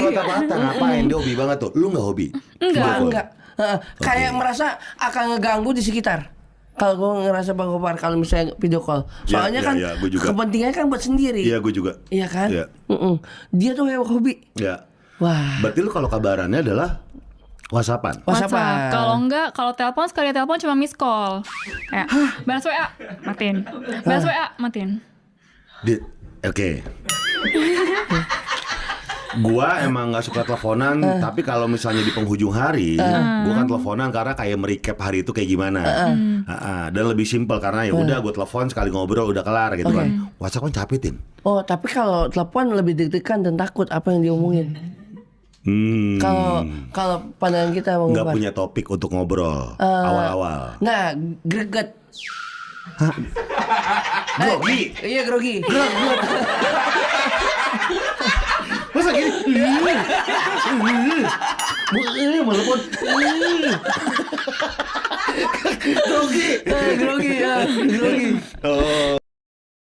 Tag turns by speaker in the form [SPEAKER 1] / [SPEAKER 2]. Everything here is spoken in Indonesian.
[SPEAKER 1] patah-patah ngapain? Dia hobi banget tuh. Lu nggak hobi?
[SPEAKER 2] Enggak. Kayak merasa akan ngeganggu di sekitar. Kalau gue ngerasa Bang Gopar kalau misalnya video call, soalnya kan
[SPEAKER 1] gua juga.
[SPEAKER 2] kepentingannya kan buat sendiri.
[SPEAKER 1] Iya, gue juga.
[SPEAKER 2] Iya kan?
[SPEAKER 1] Iya.
[SPEAKER 2] Dia tuh yang hobi.
[SPEAKER 1] Ya.
[SPEAKER 2] Wah.
[SPEAKER 1] Berarti lu kalau kabarannya adalah WhatsAppan.
[SPEAKER 2] WhatsApp.
[SPEAKER 3] Kalau enggak, kalau telepon sekali telepon cuma miss call. Kayak, balas WA, matiin. Balas WA, matiin.
[SPEAKER 1] Oke. Gua emang nggak suka teleponan, tapi kalau misalnya di penghujung hari, gua kan teleponan karena kayak merecap hari itu kayak gimana. Dan lebih simpel karena ya udah gua telepon sekali ngobrol udah kelar gitu kan. WhatsApp kan capek, Tin.
[SPEAKER 2] Oh, tapi kalau telepon lebih deg-degan dan takut apa yang diomongin. Kalau pandangan kita Bang
[SPEAKER 1] Nggak
[SPEAKER 2] Gopar.
[SPEAKER 1] punya topik untuk ngobrol awal-awal.
[SPEAKER 2] Nah, greget.
[SPEAKER 1] Grogi.
[SPEAKER 2] Iya grogi.
[SPEAKER 1] Masa gini? Walaupun
[SPEAKER 2] Grogi.
[SPEAKER 1] Oh,